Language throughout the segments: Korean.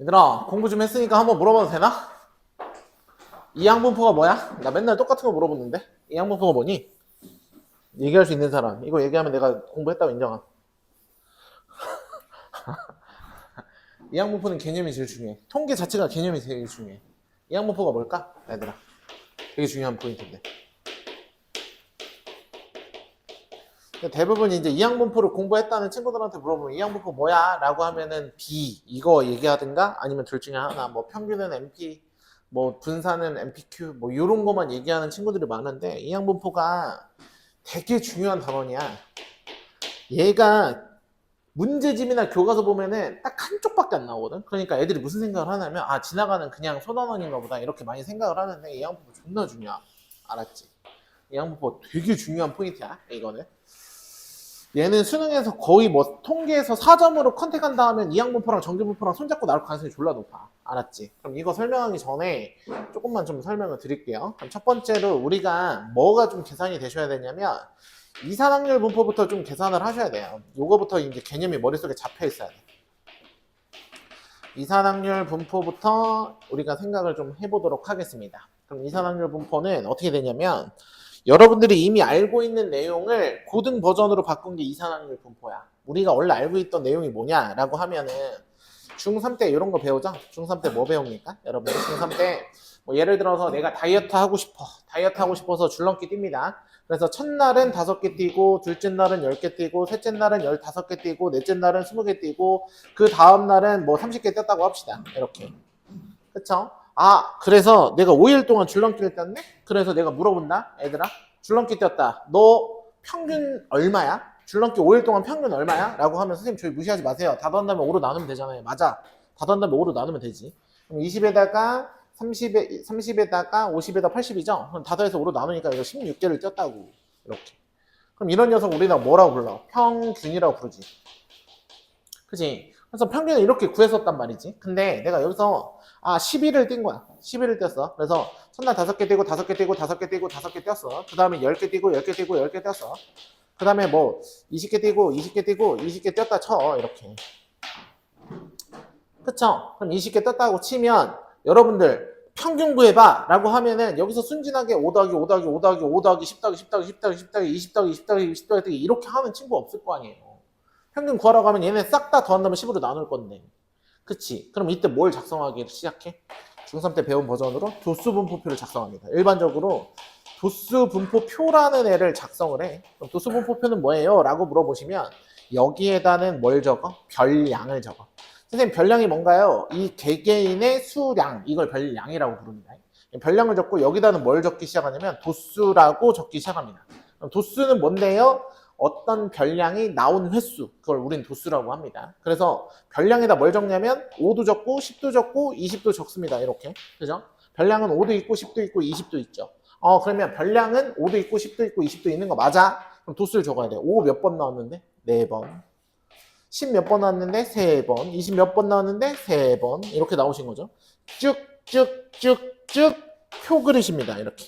얘들아, 공부 좀 했으니까 한번 물어봐도 되나? 이항분포가 뭐야? 나 맨날 똑같은 거 물어보는데. 이항분포가 뭐니? 얘기할 수 있는 사람. 이거 얘기하면 내가 공부했다고 인정함. 이항분포는 개념이 제일 중요해. 통계 자체가 개념이 제일 중요해. 이항분포가 뭘까? 얘들아, 되게 중요한 포인트인데. 대부분 이제 이항분포를 공부했다는 친구들한테 물어보면 이항분포 뭐야? 라고 하면은 B 이거 얘기하든가 아니면 둘 중에 하나. 뭐 평균은 MP, 뭐 분산은 MPQ, 뭐 이런 거만 얘기하는 친구들이 많은데 이항분포가 되게 중요한 단원이야. 얘가 문제집이나 교과서 보면은 딱 한쪽밖에 안 나오거든. 그러니까 애들이 무슨 생각을 하냐면 아 지나가는 그냥 소단원인가 보다 이렇게 많이 생각을 하는데 이항분포 존나 중요해. 알았지? 이항분포 되게 중요한 포인트야. 이거는. 얘는 수능에서 거의 뭐 통계에서 4점으로 컨택한다 하면 이항분포랑 정규분포랑 손잡고 나올 가능성이 졸라 높아. 알았지? 그럼 이거 설명하기 전에 조금만 좀 설명을 드릴게요. 그럼 첫 번째로 우리가 뭐가 좀 계산이 되셔야 되냐면 이산확률 분포부터 좀 계산을 하셔야 돼요. 요거부터 이제 개념이 머릿속에 잡혀 있어야 돼. 이산확률 분포부터 우리가 생각을 좀 해보도록 하겠습니다. 그럼 이산확률 분포는 어떻게 되냐면 여러분들이 이미 알고 있는 내용을 고등 버전으로 바꾼 게 이산확률 분포야. 우리가 원래 알고 있던 내용이 뭐냐라고 하면은 중3 때 이런 거 배우죠? 중3 때 뭐 배웁니까? 여러분 중3 때 뭐 예를 들어서 내가 다이어트 하고 싶어. 다이어트 하고 싶어서 줄넘기 뜁니다. 그래서 첫날은 5개 뛰고 둘째 날은 10개 뛰고 셋째 날은 15개 뛰고 넷째 날은 20개 뛰고 그 다음 날은 뭐 30개 뛰었다고 합시다. 이렇게. 그쵸? 아, 그래서 내가 5일 동안 줄넘기를 뛰었네? 그래서 내가 물어본다, 애들아. 줄넘기 뛰었다. 너 평균 얼마야? 줄넘기 5일 동안 평균 얼마야? 라고 하면 선생님 저희 무시하지 마세요. 다 더한다면 5로 나누면 되잖아요. 맞아. 다 더한다면 5로 나누면 되지. 그럼 20에다가 30에다가 50에다 80이죠? 그럼 다 더해서 5로 나누니까 이거 16개를 뛰었다고. 이렇게. 그럼 이런 녀석 우리가 뭐라고 불러? 평균이라고 부르지. 그치? 그래서 평균을 이렇게 구했었단 말이지. 근데 내가 여기서 11을 뛴 거야. 11을 뛰었어. 그래서 첫날 5개 뛰고 5개 뛰고 5개 뛰고 5개 뛰었어. 그 다음에 10개 뛰고 10개 뛰고 10개 뛰었어. 그 다음에 뭐 20개 뛰고 20개 뛰고 20개 뛰었다 쳐. 이렇게. 그쵸? 그럼 20개 뛰었다고 치면 여러분들 평균 구해봐 라고 하면은 여기서 순진하게 5 더하기 5 더하기 5 더하기 5 더하기 10 더하기 10 더하기 10 더하기 10 더하기 20 더하기 20 더하기 20 더하기 이렇게 하는 친구 없을 거 아니에요. 평균 구하라고 하면 얘네 싹 다 더한다면 10으로 나눌 건데. 그치? 그럼 이때 뭘 작성하기 시작해? 중3 때 배운 버전으로 도수분포표를 작성합니다. 일반적으로 도수분포표라는 애를 작성을 해. 그럼 도수분포표는 뭐예요? 라고 물어보시면 여기에다는 뭘 적어? 별량을 적어. 선생님 별량이 뭔가요? 이 개개인의 수량, 이걸 별량이라고 부릅니다. 별량을 적고 여기다는 뭘 적기 시작하냐면 도수라고 적기 시작합니다. 그럼 도수는 뭔데요? 어떤 별량이 나온 횟수, 그걸 우린 도수라고 합니다. 그래서 별량에다 뭘 적냐면 5도 적고 10도 적고 20도 적습니다. 이렇게. 그죠? 별량은 5도 있고 10도 있고 20도 있죠. 그러면 별량은 5도 있고 10도 있고 20도 있는 거 맞아? 그럼 도수를 적어야 돼. 5 몇 번 나왔는데? 4번. 10 몇 번 나왔는데? 3번. 20 몇 번 나왔는데? 3번. 이렇게 나오신 거죠. 쭉쭉쭉쭉 표 그리십니다. 이렇게.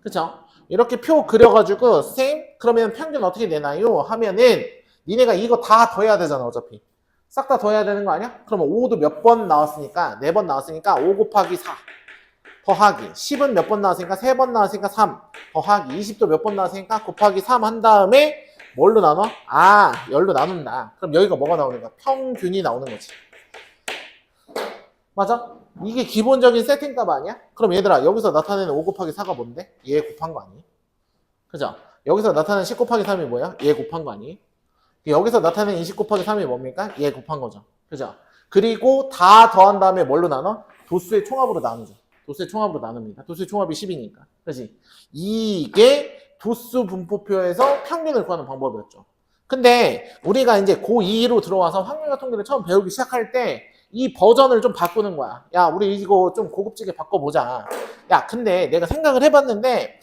그쵸? 이렇게 표 그려가지고 선생님 그러면 평균 어떻게 내나요? 하면은 니네가 이거 다 더해야 되잖아 어차피. 싹 다 더해야 되는 거 아니야? 그러면 5도 몇 번 나왔으니까 4번 나왔으니까 5 곱하기 4 더하기 10은 몇 번 나왔으니까 3번 나왔으니까 3 더하기 20도 몇 번 나왔으니까 곱하기 3 한 다음에 뭘로 나눠? 10로 나눈다. 그럼 여기가 뭐가 나오는 거야? 평균이 나오는 거지. 맞아? 이게 기본적인 세팅값 아니야? 그럼 얘들아 여기서 나타내는 5 곱하기 4가 뭔데? 얘 곱한 거 아니에요? 그죠? 여기서 나타내는 10 곱하기 3이 뭐야? 얘 곱한 거 아니에요? 여기서 나타내는 20 곱하기 3이 뭡니까? 얘 곱한 거죠. 그죠? 그리고 다 더한 다음에 뭘로 나눠? 도수의 총합으로 나누죠. 도수의 총합으로 나눕니다. 도수의 총합이 10이니까. 그지? 이게 도수 분포표에서 평균을 구하는 방법이었죠. 근데 우리가 이제 고2로 들어와서 확률과 통계를 처음 배우기 시작할 때 이 버전을 좀 바꾸는 거야. 야, 우리 이거 좀 고급지게 바꿔보자. 야, 근데 내가 생각을 해봤는데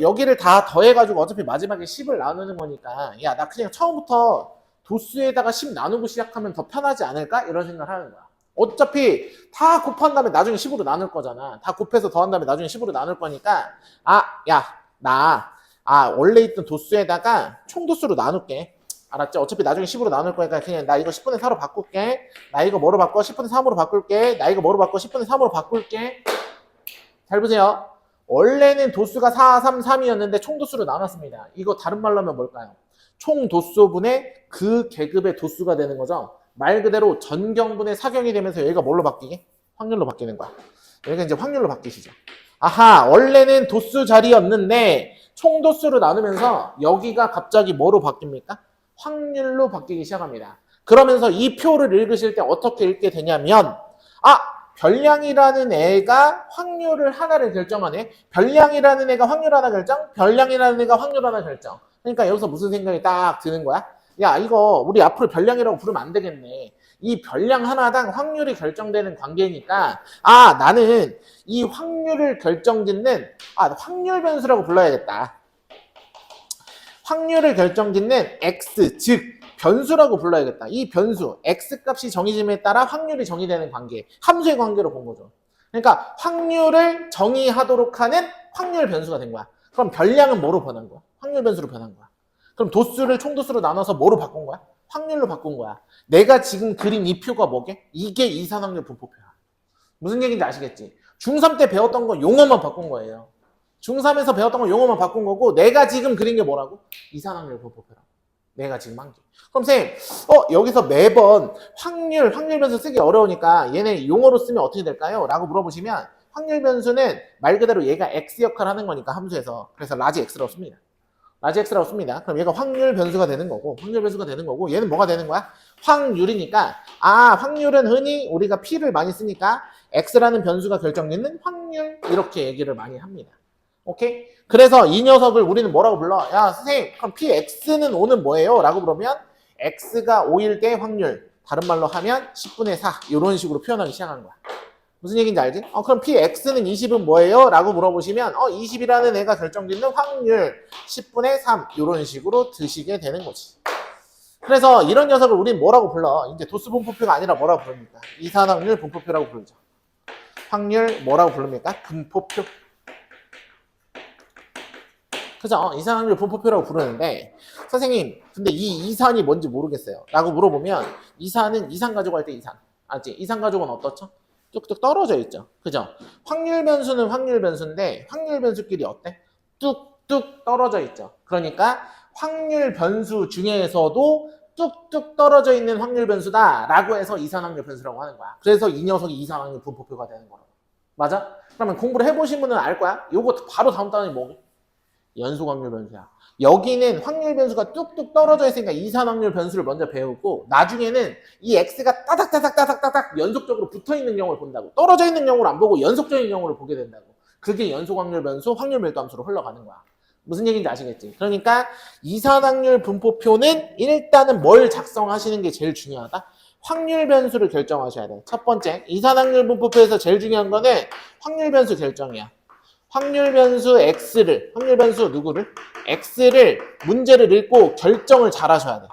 여기를 다 더해가지고 어차피 마지막에 10을 나누는 거니까 야, 나 그냥 처음부터 도수에다가 10 나누고 시작하면 더 편하지 않을까? 이런 생각을 하는 거야. 어차피 다 곱한 다음에 나중에 10으로 나눌 거잖아. 다 곱해서 더한 다음에 나중에 10으로 나눌 거니까 원래 있던 도수에다가 총도수로 나눌게. 알았지? 어차피 나중에 10으로 나눌 거니까 그냥 나 이거 10분의 4로 바꿀게. 나 이거 뭐로 바꿔? 10분의 3으로 바꿀게. 나 이거 뭐로 바꿔? 10분의 3으로 바꿀게. 잘 보세요. 원래는 도수가 4, 3, 3이었는데 총도수로 나눴습니다. 이거 다른 말로 하면 뭘까요? 총도수분의 그 계급의 도수가 되는 거죠. 말 그대로 전경분의 사경이 되면서 여기가 뭘로 바뀌게? 확률로 바뀌는 거야. 여기가 이제 확률로 바뀌시죠. 아하, 원래는 도수 자리였는데 총도수로 나누면서 여기가 갑자기 뭐로 바뀝니까? 확률로 바뀌기 시작합니다. 그러면서 이 표를 읽으실 때 어떻게 읽게 되냐면 별량이라는 애가 확률을 하나를 결정하네. 별량이라는 애가 확률 하나 결정, 별량이라는 애가 확률 하나 결정. 그러니까 여기서 무슨 생각이 딱 드는 거야? 야, 이거 우리 앞으로 별량이라고 부르면 안 되겠네. 이 별량 하나당 확률이 결정되는 관계니까 나는 이 확률을 결정짓는 확률 변수라고 불러야겠다. 확률을 결정짓는 x, 즉 변수라고 불러야겠다. 이 변수, x 값이 정해짐에 따라 확률이 정의되는 관계, 함수의 관계로 본 거죠. 그러니까 확률을 정의하도록 하는 확률 변수가 된 거야. 그럼 별량은 뭐로 변한 거야? 확률 변수로 변한 거야. 그럼 도수를 총도수로 나눠서 뭐로 바꾼 거야? 확률로 바꾼 거야. 내가 지금 그린 이 표가 뭐게? 이게 이산확률 분포표야. 무슨 얘기인지 아시겠지? 중3 때 배웠던 거 용어만 바꾼 거예요. 중3에서 배웠던 거 용어만 바꾼 거고 내가 지금 그린 게 뭐라고? 이산확률 분포표라고. 내가 지금 한 게. 그럼 쌤, 여기서 매번 확률 변수 쓰기 어려우니까 얘네 용어로 쓰면 어떻게 될까요? 라고 물어보시면 확률 변수는 말 그대로 얘가 x 역할을 하는 거니까 함수에서. 그래서 라지 x라고 씁니다. 라지 x라고 씁니다. 그럼 얘가 확률 변수가 되는 거고, 얘는 뭐가 되는 거야? 확률이니까, 확률은 흔히 우리가 p를 많이 쓰니까 x라는 변수가 결정짓는 확률, 이렇게 얘기를 많이 합니다. 오케이? 그래서 이 녀석을 우리는 뭐라고 불러? 야, 선생님, 그럼 px는 5는 뭐예요? 라고 물으면 x가 5일 때 확률, 다른 말로 하면 10분의 4, 이런 식으로 표현하기 시작한 거야. 무슨 얘기인지 알지? 그럼 px는 20은 뭐예요? 라고 물어보시면 20이라는 애가 결정짓는 확률 10분의 3 이런 식으로 드시게 되는 거지. 그래서 이런 녀석을 우리는 뭐라고 불러? 이제 도수 분포표가 아니라 뭐라고 부릅니까? 이산확률 분포표라고 부르죠. 확률 뭐라고 부릅니까? 분포표. 그죠? 이산확률 분포표라고 부르는데 선생님 근데 이 이산이 뭔지 모르겠어요 라고 물어보면 이산은 이산 가지고 할 때 이산. 알지? 이산 가지고는 어떻죠? 뚝뚝 떨어져 있죠. 그죠? 확률 변수는 확률 변수인데 확률 변수끼리 어때? 뚝뚝 떨어져 있죠. 그러니까 확률 변수 중에서도 뚝뚝 떨어져 있는 확률 변수다 라고 해서 이산확률 변수라고 하는 거야. 그래서 이 녀석이 이산확률 분포표가 되는 거라고. 맞아? 그러면 공부를 해보신 분은 알 거야. 요거 바로 다음 단원이 뭐게? 연속 확률 변수야. 여기는 확률 변수가 뚝뚝 떨어져 있으니까 이산확률 변수를 먼저 배우고 나중에는 이 x가 따닥따닥 연속적으로 붙어있는 경우를 본다고. 떨어져 있는 경우를 안 보고 연속적인 경우를 보게 된다고. 그게 연속 확률 변수, 확률 밀도 함수로 흘러가는 거야. 무슨 얘기인지 아시겠지? 그러니까 이산확률 분포표는 일단은 뭘 작성하시는 게 제일 중요하다? 확률 변수를 결정하셔야 돼. 첫 번째, 이산확률 분포표에서 제일 중요한 거는 확률 변수 결정이야. 확률 변수 x를, 확률 변수 누구를? x를 문제를 읽고 결정을 잘 하셔야 돼.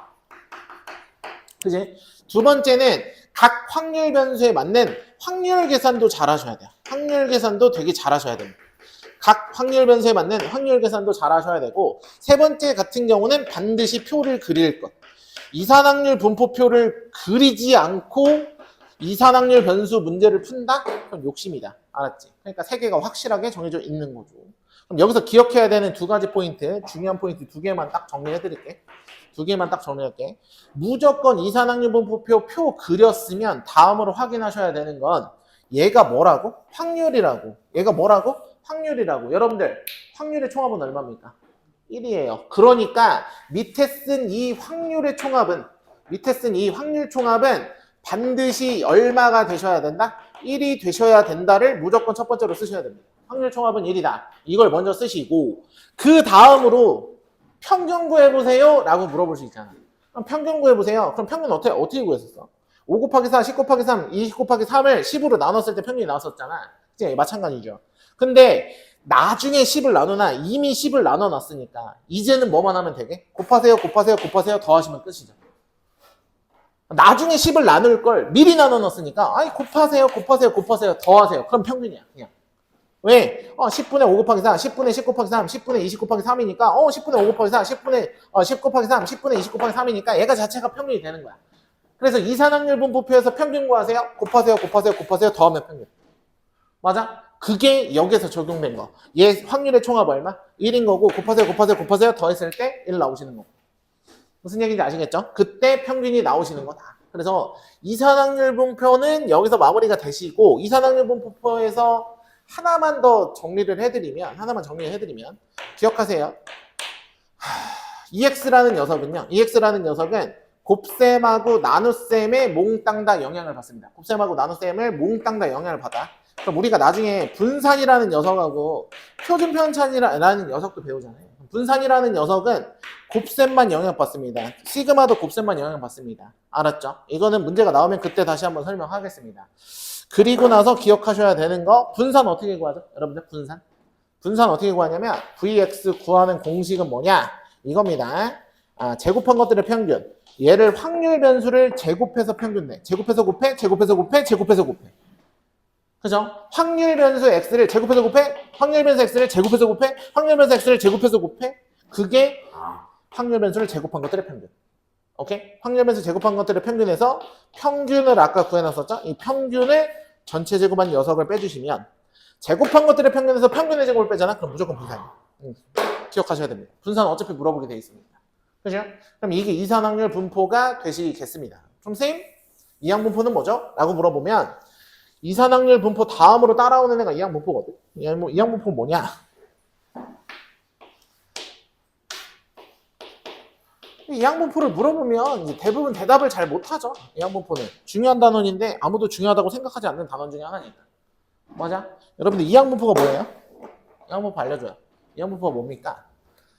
그지? 두 번째는 각 확률 변수에 맞는 확률 계산도 잘 하셔야 돼요. 확률 계산도 되게 잘 하셔야 됩니다. 각 확률 변수에 맞는 확률 계산도 잘 하셔야 되고 세 번째 같은 경우는 반드시 표를 그릴 것. 이산확률 분포표를 그리지 않고 이산확률 변수 문제를 푼다? 그럼 욕심이다. 알았지? 그러니까 세 개가 확실하게 정해져 있는 거죠. 그럼 여기서 기억해야 되는 두 가지 포인트, 중요한 포인트 두 개만 딱 정리해드릴게. 두 개만 딱 정리할게. 무조건 이산확률 분포표 표 그렸으면 다음으로 확인하셔야 되는 건 얘가 뭐라고? 확률이라고. 얘가 뭐라고? 확률이라고. 여러분들 확률의 총합은 얼마입니까? 1이에요. 그러니까 밑에 쓴 이 확률의 총합은 확률 총합은 반드시 얼마가 되셔야 된다? 1이 되셔야 된다를 무조건 첫 번째로 쓰셔야 됩니다. 확률 총합은 1이다. 이걸 먼저 쓰시고 그 다음으로 평균 구해보세요 라고 물어볼 수 있잖아. 그럼 평균 구해보세요. 그럼 평균 어떻게 구했었어? 5 곱하기 4, 10 곱하기 3, 20 곱하기 3을 10으로 나눴을 때 평균이 나왔었잖아. 그치? 마찬가지죠. 근데 나중에 10을 나누나 이미 10을 나눠놨으니까 이제는 뭐만 하면 되게? 곱하세요 더하시면 끝이죠. 나중에 10을 나눌 걸 미리 나눠놨으니까 곱하세요 더하세요. 그럼 평균이야. 그냥 왜? 10분의 5 곱하기 4, 10분의 10 곱하기 3, 10분의 20 곱하기 3이니까 10분의 5 곱하기 4, 10 곱하기 3, 10분의 20 곱하기 3이니까 얘가 자체가 평균이 되는 거야. 그래서 이산확률 분포표에서 평균 구하세요. 곱하세요. 더하면 평균. 맞아? 그게 여기서 적용된 거. 얘 확률의 총합 얼마? 1인 거고 곱하세요. 더했을 때 1 나오시는 거고. 무슨 얘기인지 아시겠죠? 그때 평균이 나오시는 거다. 그래서 이산확률 분포는 여기서 마무리가 되시고 이산확률 분포에서 하나만 더 정리를 해드리면 기억하세요. EX라는 녀석은 곱셈하고 나눗셈에 몽땅 다 영향을 받습니다. 곱셈하고 나눗셈을 몽땅 다 영향을 받아. 그럼 우리가 나중에 분산이라는 녀석하고 표준 편차라는 녀석도 배우잖아요. 분산이라는 녀석은 곱셈만 영향받습니다. 시그마도 곱셈만 영향받습니다. 알았죠? 이거는 문제가 나오면 그때 다시 한번 설명하겠습니다. 그리고 나서 기억하셔야 되는 거, 분산 어떻게 구하죠? 여러분들 분산 어떻게 구하냐면 Vx 구하는 공식은 뭐냐? 이겁니다. 제곱한 것들의 평균. 얘를 확률 변수를 제곱해서 평균 내. 제곱해서 곱해. 그죠? 확률 변수 x를 제곱해서 곱해. 확률 변수 x를 제곱해서 곱해. 확률 변수 x를 제곱해서 곱해. 그게 확률 변수를 제곱한 것들의 평균. 오케이? 확률 변수 제곱한 것들의 평균에서 평균을 아까 구해놨었죠? 이 평균을 전체 제곱한 녀석을 빼주시면 제곱한 것들의 평균에서 평균의 제곱을 빼잖아? 그럼 무조건 분산이에요. 기억하셔야 됩니다. 분산은 어차피 물어보게 돼 있습니다. 그죠? 그럼 이게 이산확률 분포가 되시겠습니다. 그럼 쌤, 이항분포는 뭐죠? 라고 물어보면 이산확률 분포 다음으로 따라오는 애가 이항분포거든. 이항분포 뭐냐? 이항분포를 물어보면 이제 대부분 대답을 잘 못하죠. 이항분포는 중요한 단원인데 아무도 중요하다고 생각하지 않는 단원 중에 하나니까. 맞아? 여러분들 이항분포가 뭐예요? 이항분포 알려줘요. 이항분포가 뭡니까?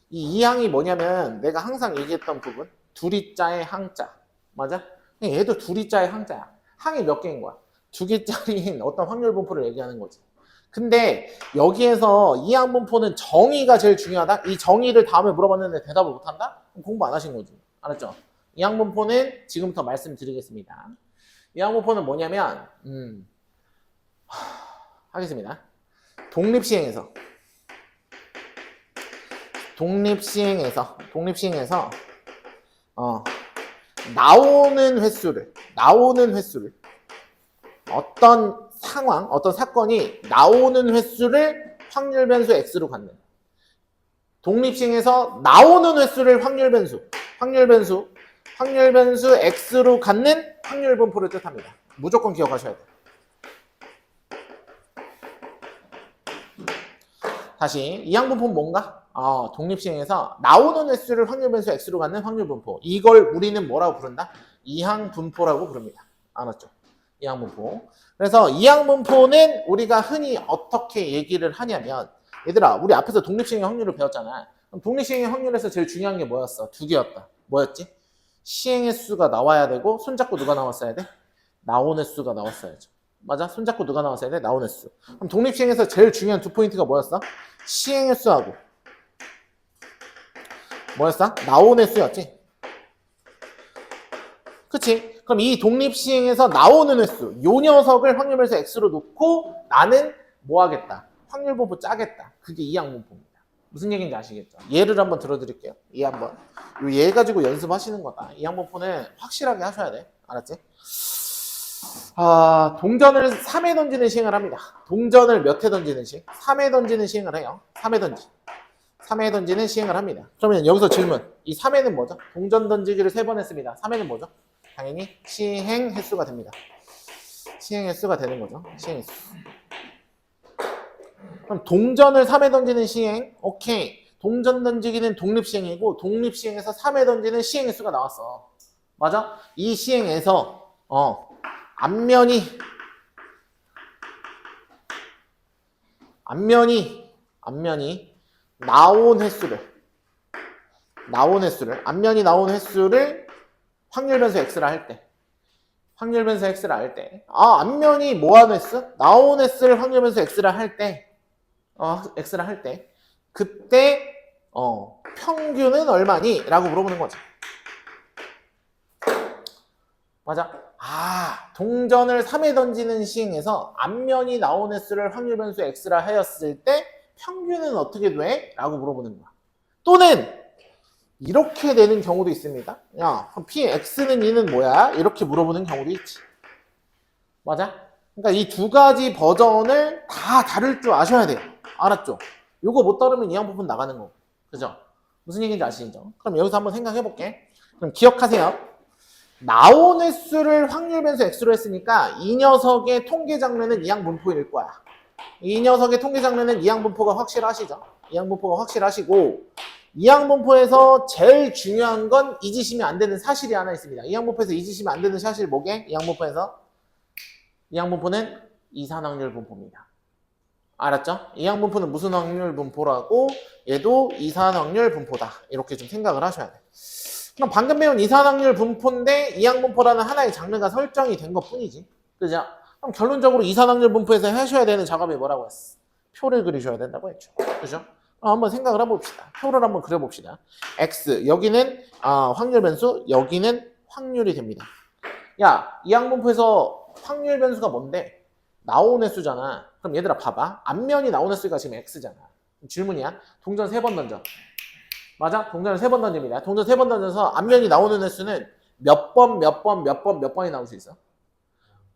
이 이항이 뭐냐면 내가 항상 얘기했던 부분, 두리자의 항자. 맞아? 얘도 두리자의 항자야. 항이 몇 개인 거야? 2개짜리인 어떤 확률 분포를 얘기하는 거지. 근데 여기에서 이항분포는 정의가 제일 중요하다? 이 정의를 다음에 물어봤는데 대답을 못한다? 그럼 공부 안 하신 거지. 알았죠? 이항분포는 지금부터 말씀드리겠습니다. 이항분포는 뭐냐면 하겠습니다. 독립시행에서 나오는 횟수를 어떤 상황, 어떤 사건이 나오는 횟수를 확률 변수 x로 갖는 독립시행에서 나오는 횟수를 확률 변수 x로 갖는 확률 분포를 뜻합니다. 무조건 기억하셔야 돼요. 다시 이항분포는 뭔가? 독립시행에서 나오는 횟수를 확률 변수 x로 갖는 확률 분포. 이걸 우리는 뭐라고 부른다? 이항분포라고 부릅니다. 알았죠? 이항분포. 그래서 이항분포는 우리가 흔히 어떻게 얘기를 하냐면 얘들아 우리 앞에서 독립시행의 확률을 배웠잖아. 그럼 독립시행의 확률에서 제일 중요한 게 뭐였어? 2개였다. 뭐였지? 시행 횟수가 나와야 되고 손잡고 누가 나왔어야 돼? 나온 횟수가 나왔어야죠. 맞아? 손잡고 누가 나왔어야 돼? 나온 횟수. 그럼 독립시행에서 제일 중요한 2포인트가 뭐였어? 시행 횟수하고 뭐였어? 나온 횟수였지? 그치? 그럼 이 독립시행에서 나오는 횟수 요 녀석을 확률변수 x로 놓고 나는 뭐 하겠다? 확률분포 짜겠다. 그게 이항분포입니다. 무슨 얘기인지 아시겠죠? 예를 한번 들어드릴게요. 한번. 얘 가지고 연습하시는 거다. 이항분포는 확실하게 하셔야 돼. 알았지? 동전을 3회 던지는 시행을 합니다. 동전을 몇 회 던지는 시행? 3회 던지는 시행을 해요. 3회 던지는 시행을 합니다. 그러면 여기서 질문. 이 3회는 뭐죠? 동전 던지기를 3번 했습니다. 3회는 뭐죠? 당연히 시행 횟수가 됩니다. 시행 횟수가 되는 거죠. 시행 횟수. 그럼 동전을 3회 던지는 시행. 오케이. 동전 던지기는 독립시행이고 독립시행에서 3회 던지는 시행 횟수가 나왔어. 맞아? 이 시행에서 앞면이 나온 횟수를 앞면이 나온 횟수를 확률 변수 x라 할 때 앞면이 뭐하는 횟수? 나온 횟수를 확률 변수 x라 할 때 그때 평균은 얼마니? 라고 물어보는 거죠. 맞아? 동전을 3에 던지는 시행에서 앞면이 나온 횟수를 확률 변수 x라 하였을 때 평균은 어떻게 돼? 라고 물어보는 거야. 또는 이렇게 되는 경우도 있습니다. 야, 그럼 px는 2는 뭐야? 이렇게 물어보는 경우도 있지. 맞아? 그러니까 이 두 가지 버전을 다 다룰 줄 아셔야 돼요. 알았죠? 요거 못 다루면 이항 부분 나가는 거. 그죠? 무슨 얘기인지 아시죠? 그럼 여기서 한번 생각해 볼게. 그럼 기억하세요. 나온 횟수를 확률 변수 x로 했으니까 이 녀석의 통계 장르는 이항 분포일 거야. 이 녀석의 통계 장르는 이항 분포가 확실하시죠? 이항 분포가 확실하시고 이항 분포에서 제일 중요한 건 잊으시면 안 되는 사실이 하나 있습니다. 이항 분포에서 잊으시면 안 되는 사실 뭐게? 이항 분포에서 이항 분포는 이산확률 분포입니다. 알았죠? 이항 분포는 무슨 확률 분포라고? 얘도 이산확률 분포다. 이렇게 좀 생각을 하셔야 돼. 그럼 방금 배운 이산확률 분포인데 이항 분포라는 하나의 장르가 설정이 된 것뿐이지. 그죠? 그럼 결론적으로 이산확률 분포에서 하셔야 되는 작업이 뭐라고 했어? 표를 그리셔야 된다고 했죠. 그죠? 한번 생각을 해봅시다. 표를 한번 그려봅시다. x 여기는 확률 변수, 여기는 확률이 됩니다. 야, 이항 분포에서 확률 변수가 뭔데? 나온 횟수잖아. 그럼 얘들아 봐봐. 앞면이 나온 횟수가 지금 x잖아. 질문이야. 동전 3번 던져. 맞아? 동전을 3번 던집니다. 동전 3번 던져서 앞면이 나오는 횟수는 몇 번이 나올 수 있어?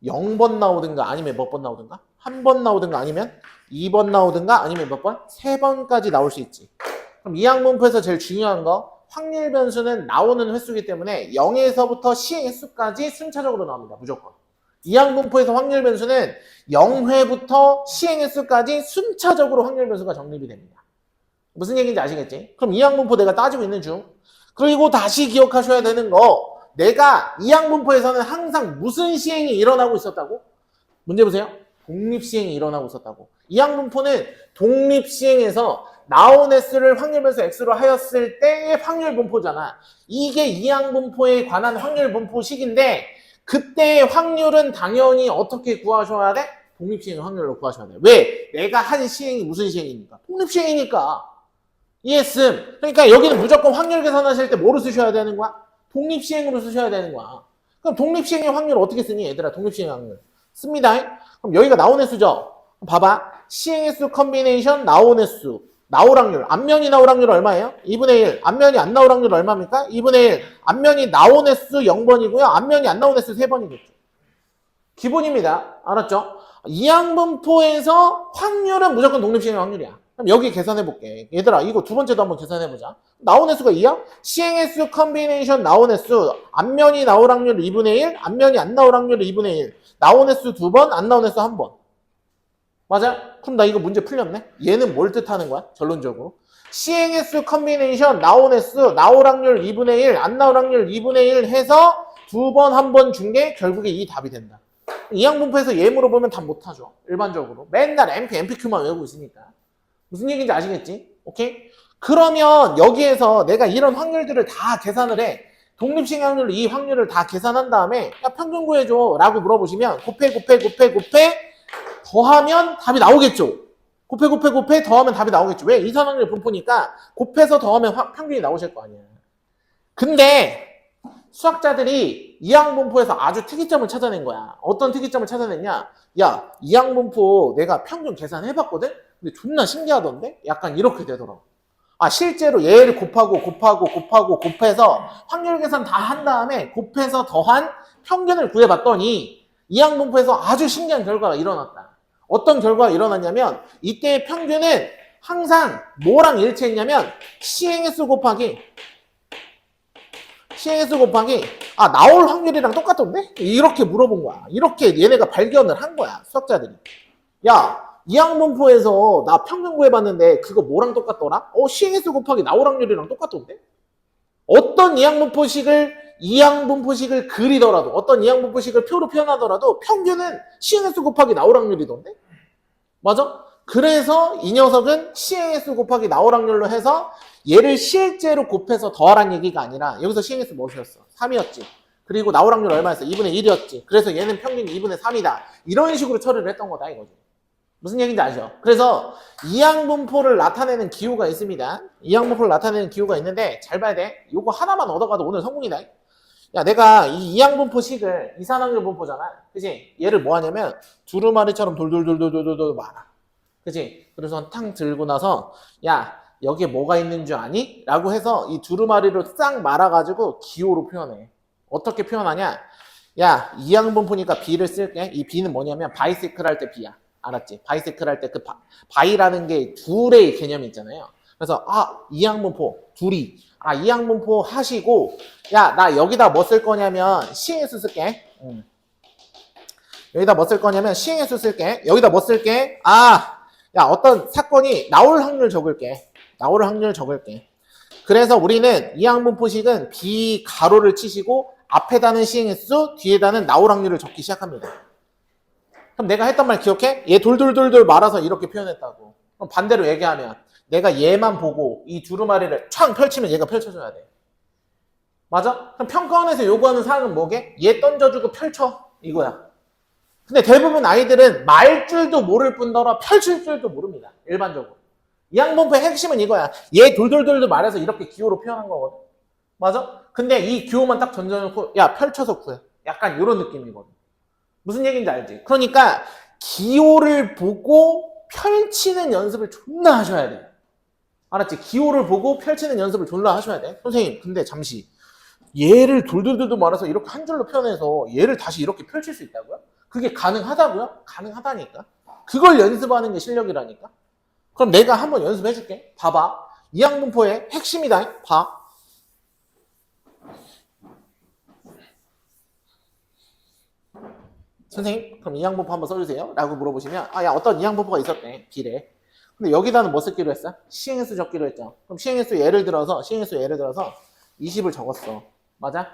0번 나오든가 아니면 몇 번 나오든가? 1번 나오든가 아니면 2번 나오든가 아니면 몇 번? 3번까지 나올 수 있지. 그럼 이항 분포에서 제일 중요한 거 확률 변수는 나오는 횟수이기 때문에 0에서부터 시행 횟수까지 순차적으로 나옵니다. 무조건. 이항 분포에서 확률 변수는 0회부터 시행 횟수까지 순차적으로 확률 변수가 정립이 됩니다. 무슨 얘기인지 아시겠지? 그럼 이항 분포 내가 따지고 있는 중. 그리고 다시 기억하셔야 되는 거 내가 이항 분포에서는 항상 무슨 시행이 일어나고 있었다고? 문제 보세요. 독립시행이 일어나고 있었다고. 이항 분포는 독립시행에서 나온 횟수를 확률 변수 x로 하였을 때의 확률 분포잖아. 이게 이항 분포에 관한 확률 분포식인데 그때의 확률은 당연히 어떻게 구하셔야 돼? 독립시행의 확률로 구하셔야 돼. 왜? 내가 한 시행이 무슨 시행이니까? 독립시행이니까. 이해했음. 그러니까 여기는 무조건 확률 계산하실 때 뭐로 쓰셔야 되는 거야? 독립시행으로 쓰셔야 되는 거야. 그럼 독립시행의 확률 어떻게 쓰니? 얘들아 독립시행의 확률. 씁니다. 그럼 여기가 나온 횟수죠? 봐봐. 시행횟수 컨비네이션 나온 횟수. 나올 확률. 앞면이 나올 확률 얼마예요? 2분의 1. 앞면이 안 나올 확률 얼마입니까? 2분의 1. 앞면이 나온 횟수 0번이고요. 앞면이 안 나온 횟수 3번이겠죠. 기본입니다. 알았죠? 이항 분포에서 확률은 무조건 독립시행의 확률이야. 그럼 여기 계산해볼게. 얘들아 이거 두 번째도 한번 계산해보자. 나온 횟수가 2야? 시행횟수 컨비네이션 나온 횟수. 앞면이 나올 확률 2분의 1. 앞면이 안 나올 확률 2분의 1. 나온 횟수 2번, 안 나온 횟수 1번. 맞아? 그럼 나 이거 문제 풀렸네? 얘는 뭘 뜻하는 거야? 결론적으로. 시행횟수 컨비네이션 나온 횟수, 나올 확률 2분의 1, 안 나올 확률 2분의 1 해서 2번, 1번 준 게 결국에 이 답이 된다. 이항 분포에서 얘 물어보면 답 못하죠. 일반적으로. 맨날 MP, MPQ만 외우고 있으니까. 무슨 얘기인지 아시겠지? 오케이? 그러면 여기에서 내가 이런 확률들을 다 계산을 해. 독립시행 확률로 이 확률을 다 계산한 다음에 야 평균 구해줘 라고 물어보시면 곱해 더하면 답이 나오겠죠. 곱해 더하면 답이 나오겠죠. 왜? 이산확률 분포니까 곱해서 더하면 평균이 나오실 거 아니야. 근데 수학자들이 이항 분포에서 아주 특이점을 찾아낸 거야. 어떤 특이점을 찾아냈냐? 야, 이항 분포 내가 평균 계산해봤거든? 근데 존나 신기하던데? 약간 이렇게 되더라고. 실제로 얘를 곱해서 확률 계산 다 한 다음에 곱해서 더한 평균을 구해봤더니 이항 분포에서 아주 신기한 결과가 일어났다. 어떤 결과가 일어났냐면 이때의 평균은 항상 뭐랑 일치했냐면 시행횟수 곱하기 나올 확률이랑 똑같던데? 이렇게 물어본 거야. 이렇게 얘네가 발견을 한 거야. 수학자들이. 야, 이항 분포에서 나 평균 구해봤는데 그거 뭐랑 똑같더라? 시행횟수 곱하기 나올 확률이랑 똑같던데? 어떤 이항 분포식을 그리더라도 어떤 이항 분포식을 표로 표현하더라도 평균은 시행횟수 곱하기 나올 확률이던데? 맞아? 그래서 이 녀석은 시행횟수 곱하기 나올 확률로 해서 얘를 실제로 곱해서 더하란 얘기가 아니라 여기서 시행횟수 뭐였어? 3이었지. 그리고 나올 확률 얼마였어? 2분의 1이었지. 그래서 얘는 평균이 2분의 3이다. 이런 식으로 처리를 했던 거다 이거죠. 무슨 얘기인지 아시죠? 그래서 이항 분포를 나타내는 기호가 있습니다. 이항 분포를 나타내는 기호가 있는데 잘 봐야 돼. 요거 하나만 얻어가도 오늘 성공이다. 야, 내가 이 이항분포식을 이산화율 분포잖아. 그지? 얘를 뭐 하냐면 두루마리처럼 돌돌돌돌돌돌 말아. 그지? 그래서 탕 들고 나서 야, 여기에 뭐가 있는 줄 아니? 라고 해서 이 두루마리로 싹 말아가지고 기호로 표현해. 어떻게 표현하냐? 야, 이항분포니까 B를 쓸게. 이 B는 뭐냐면 바이시클 할 때 B야. 알았지? 바이시클 할 때 그 바이라는 게 둘의 개념이 있잖아요. 그래서 이항분포 둘이 이항분포 하시고 야, 나 여기다 뭐 쓸 거냐면 시행수 쓸게. 여기다 뭐 쓸 거냐면 시행수 쓸게. 여기다 뭐 쓸게? 야, 어떤 사건이 나올 확률 적을게. 나올 확률 적을게. 그래서 우리는 이항분포식은 B 가로를 치시고 앞에다는 시행수, 뒤에다는 나올 확률을 적기 시작합니다. 그럼 내가 했던 말 기억해? 얘 돌돌돌돌 말아서 이렇게 표현했다고. 그럼 반대로 얘기하면 내가 얘만 보고 이 두루마리를 촥 펼치면 얘가 펼쳐줘야 돼. 맞아? 그럼 평가원에서 요구하는 사항은 뭐게? 얘 던져주고 펼쳐. 이거야. 근데 대부분 아이들은 말 줄도 모를 뿐더러 펼칠 줄도 모릅니다. 일반적으로. 이항분포의 핵심은 이거야. 얘 돌돌돌도 말해서 이렇게 기호로 표현한 거거든. 맞아? 근데 이 기호만 딱 던져놓고 야, 펼쳐서 구해. 약간 이런 느낌이거든. 무슨 얘기인지 알지? 그러니까 기호를 보고 펼치는 연습을 존나 하셔야 돼. 알았지? 기호를 보고 펼치는 연습을 존나 하셔야 돼. 선생님, 근데 잠시 얘를 돌돌돌도 말아서 이렇게 한 줄로 표현해서 얘를 다시 이렇게 펼칠 수 있다고요? 그게 가능하다고요? 가능하다니까. 그걸 연습하는 게 실력이라니까. 그럼 내가 한번 연습해 줄게. 봐봐. 이항분포의 핵심이다. 봐. 선생님, 그럼 이항분포 한번 써주세요. 라고 물어보시면 야, 어떤 이항분포가 있었대. B래. 근데 여기다는 뭐 쓰기로 했어? 시행수 적기로 했죠. 그럼 시행수 예를 들어서 20을 적었어. 맞아?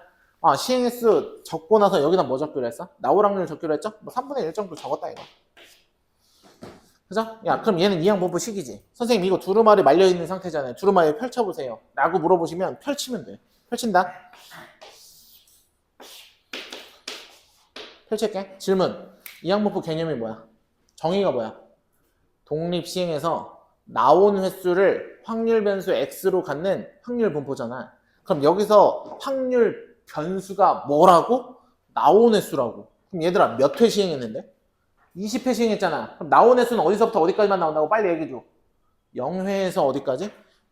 시행수 적고 나서 여기다 뭐 적기로 했어? 나올 확률 적기로 했죠? 뭐 3분의 1 정도 적었다 이거. 그죠? 야, 그럼 얘는 이항분포 식이지. 선생님, 이거 두루마리 말려있는 상태잖아요. 두루마리 펼쳐보세요. 라고 물어보시면 펼치면 돼. 펼친다. 펼칠게. 질문. 이항분포 개념이 뭐야? 정의가 뭐야? 독립시행에서 나온 횟수를 확률 변수 x로 갖는 확률 분포잖아. 그럼 여기서 확률 변수가 뭐라고? 나온 횟수라고. 그럼 얘들아 몇 회 시행했는데? 20회 시행했잖아. 그럼 나온 횟수는 어디서부터 어디까지만 나온다고? 빨리 얘기해줘. 0회에서 어디까지?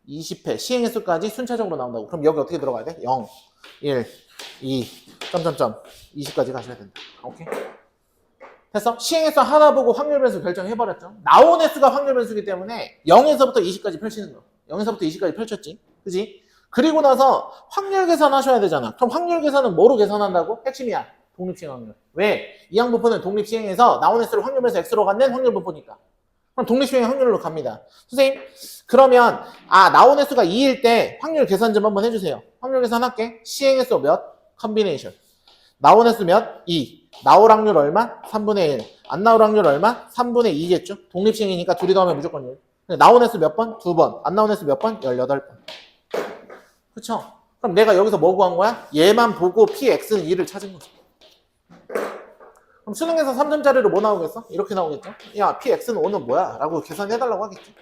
20회 시행 횟수까지 순차적으로 나온다고. 그럼 여기 어떻게 들어가야 돼? 0, 1, 2, 점점점 20까지 가셔야 된다. 오케이? 됐어? 시행 횟수 하나 보고 확률 변수 결정해버렸죠. 나온 횟수가 확률 변수이기 때문에 0에서부터 20까지 펼치는 거. 0에서부터 20까지 펼쳤지. 그지? 그리고 나서 확률 계산하셔야 되잖아. 그럼 확률 계산은 뭐로 계산한다고? 핵심이야. 독립시행 확률. 왜? 이항분포는 독립시행에서 나온 횟수를 확률 변수 x로 갖는 확률 분포니까. 그럼 독립시행 확률로 갑니다. 선생님, 그러면 나온 횟수가 2일 때 확률 계산 좀 한번 해주세요. 확률 계산할게. 시행 횟수 몇? 컨비네이션. 나온 횟수 몇? 2. 나올 확률 얼마? 3분의 1. 안 나올 확률 얼마? 3분의 2겠죠? 독립시행이니까 둘이 더하면 무조건 1. 나온 횟수 몇 번? 2번. 안 나온 횟수 몇 번? 18번. 그쵸? 그럼 내가 여기서 뭐 구한 거야? 얘만 보고 px는 2를 찾은 거지. 그럼 수능에서 3점짜리로 뭐 나오겠어? 이렇게 나오겠죠? 야, px는 5는 뭐야? 라고 계산해달라고 하겠죠?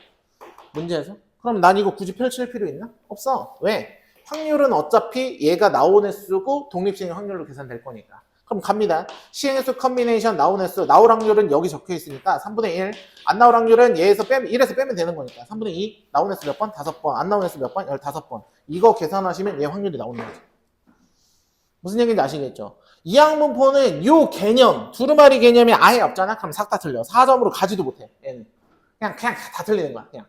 문제에서. 그럼 난 이거 굳이 펼칠 필요 있나? 없어. 왜? 확률은 어차피 얘가 나온 횟수고 독립시행 확률로 계산될 거니까. 그럼 갑니다. 시행 횟수 컨비네이션 나온 횟수. 나올 확률은 여기 적혀 있으니까 3분의 1. 안 나올 확률은 얘에서 1에서 빼면 되는 거니까. 3분의 2. 나온 횟수 몇 번? 5번. 안 나온 횟수 몇 번? 15번. 이거 계산하시면 얘 확률이 나오는 거죠. 무슨 얘기인지 아시겠죠? 이항분포는 요 개념, 두루마리 개념이 아예 없잖아? 그럼 싹 다 틀려. 4점으로 가지도 못해. 얘는. 그냥 다 틀리는 거야. 그냥.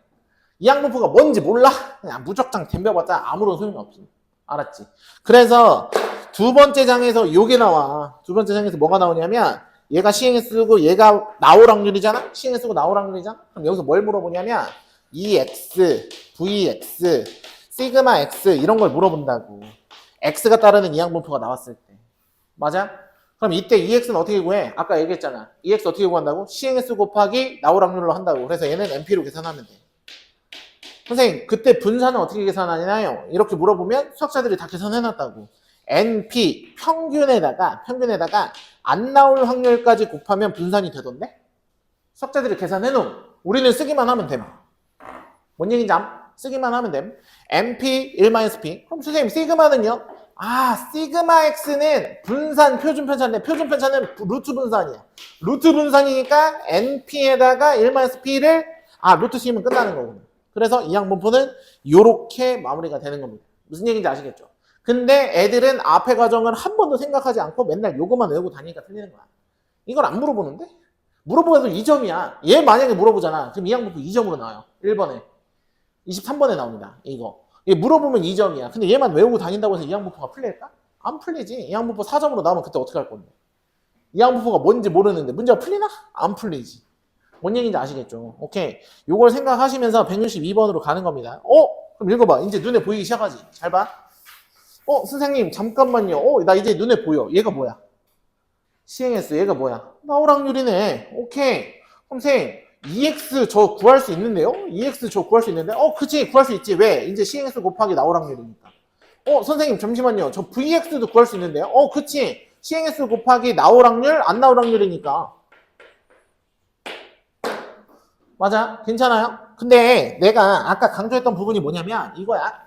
이항분포가 뭔지 몰라? 그냥 무적장 덤벼봤자 아무런 소용이 없지. 알았지? 그래서 두 번째 장에서 요게 나와. 두 번째 장에서 뭐가 나오냐면 얘가 시행에 쓰고 얘가 나올 확률이잖아? 시행에 쓰고 나올 확률이잖아? 그럼 여기서 뭘 물어보냐면 EX, VX, 시그마 X 이런 걸 물어본다고. X가 따르는 이항분포가 나왔을 때. 맞아? 그럼 이때 EX는 어떻게 구해? 아까 얘기했잖아. EX 어떻게 구한다고? 시행횟수 곱하기 나올 확률로 한다고. 그래서 얘는 NP로 계산하면 돼. 선생님, 그때 분산은 어떻게 계산하나요? 이렇게 물어보면 수학자들이 다 계산해놨다고. NP, 평균에다가 안 나올 확률까지 곱하면 분산이 되던데? 수학자들이 계산해놓은. 우리는 쓰기만 하면 됨. 뭔 얘기인지 쓰기만 하면 됨. NP 1-P. 그럼 선생님, 시그마는요? 시그마 x는 분산 표준 편차인데 표준 편차는 루트 분산이야. 루트 분산이니까 np에다가 1-p를 루트 씌우면 끝나는 거구나. 그래서 이 항분포는 요렇게 마무리가 되는 겁니다. 무슨 얘기인지 아시겠죠? 근데 애들은 앞에 과정을 한 번도 생각하지 않고 맨날 요거만 외우고 다니니까 틀리는 거야. 이걸 안 물어보는데? 물어보아도 2점이야. 얘 만약에 물어보잖아. 그럼 이 항분포 2점으로 나와요. 1번에. 23번에 나옵니다. 이거. 얘 물어보면 2점이야. 근데 얘만 외우고 다닌다고 해서 이 항분포가 풀릴까? 안 풀리지. 이 항분포 4점으로 나오면 그때 어떻게 할 건데? 이 항분포가 뭔지 모르는데 문제가 풀리나? 안 풀리지. 뭔 얘기인지 아시겠죠? 오케이. 요걸 생각하시면서 162번으로 가는 겁니다. 그럼 읽어봐. 이제 눈에 보이기 시작하지. 잘 봐. 선생님, 잠깐만요. 나 이제 눈에 보여. 얘가 뭐야? 시행했어. 얘가 뭐야? 나오락률이네. 오케이. 그럼 선생님, EX 저 구할 수 있는데요? EX 저 구할 수 있는데? 그치. 구할 수 있지. 왜? 이제 시행수 곱하기 나오락률이니까. 선생님, 잠시만요. 저 VX도 구할 수 있는데요? 그치. 시행수 곱하기 나오락률, 안 나오락률이니까. 맞아. 괜찮아요? 근데 내가 아까 강조했던 부분이 뭐냐면 이거야.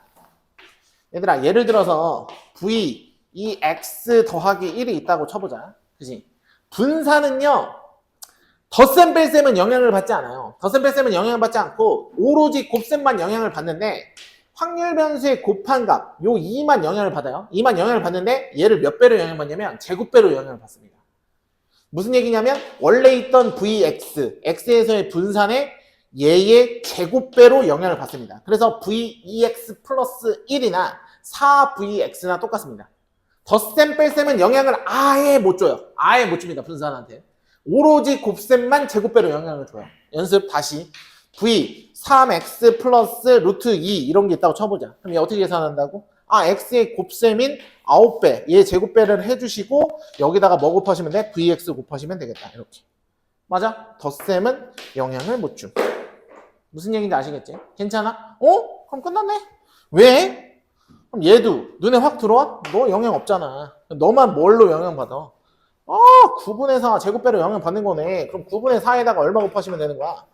얘들아, 예를 들어서 V, 이 X 더하기 1이 있다고 쳐보자. 그치? 분산은요, 덧셈 뺄셈은 영향을 받지 않아요. 덧셈 뺄셈은 영향을 받지 않고 오로지 곱셈만 영향을 받는데 확률 변수의 곱한 값, 요 2만 영향을 받아요. 2만 영향을 받는데 얘를 몇 배로 영향을 받냐면 제곱배로 영향을 받습니다. 무슨 얘기냐면 원래 있던 VX, X에서의 분산에 얘의 제곱배로 영향을 받습니다. 그래서 VEX 플러스 1이나 4VX나 똑같습니다. 덧셈 뺄셈은 영향을 아예 못 줘요. 아예 못 줍니다. 분산한테. 오로지 곱셈만 제곱배로 영향을 줘요. 연습 다시. V 3X 플러스 루트 2 이런 게 있다고 쳐보자. 그럼 얘 어떻게 계산한다고? X의 곱셈인 9배, 얘 제곱배를 해주시고 여기다가 뭐 곱하시면 돼? VX 곱하시면 되겠다. 이렇게. 맞아? 덧셈은 영향을 못 줌. 무슨 얘기인지 아시겠지? 괜찮아? 그럼 끝났네? 왜? 그럼 얘도 눈에 확 들어와? 너 영향 없잖아. 너만 뭘로 영향받아? 9분의 4 제곱배로 영향받는 거네. 그럼 9분의 4에다가 얼마 곱하시면 되는 거야?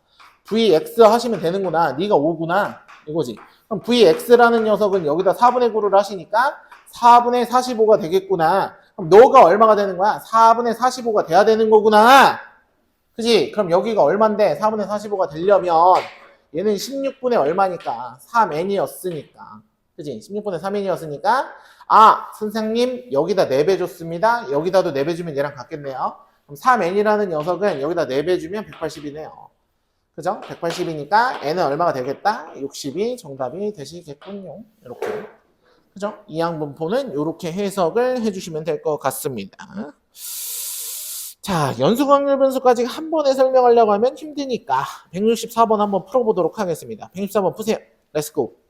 VX 하시면 되는구나. 네가 5구나. 이거지. 그럼 VX라는 녀석은 여기다 4분의 9를 하시니까 4분의 45가 되겠구나. 그럼 너가 얼마가 되는 거야? 4분의 45가 돼야 되는 거구나. 그지? 그럼 여기가 얼만데 4분의 45가 되려면 얘는 16분의 얼마니까 3n이었으니까. 그지? 16분의 3n이었으니까 선생님 여기다 4배 줬습니다. 여기다도 4배 주면 얘랑 같겠네요. 그럼 3n이라는 녀석은 여기다 4배 주면 180이네요. 그죠? 180이니까 n은 얼마가 되겠다? 60이 정답이 되시겠군요. 이렇게. 그죠? 이 항분포는 이렇게 해석을 해주시면 될 것 같습니다. 자, 연수 확률 변수까지 한 번에 설명하려고 하면 힘드니까 164번 한번 풀어보도록 하겠습니다. 164번 푸세요. 렛츠고.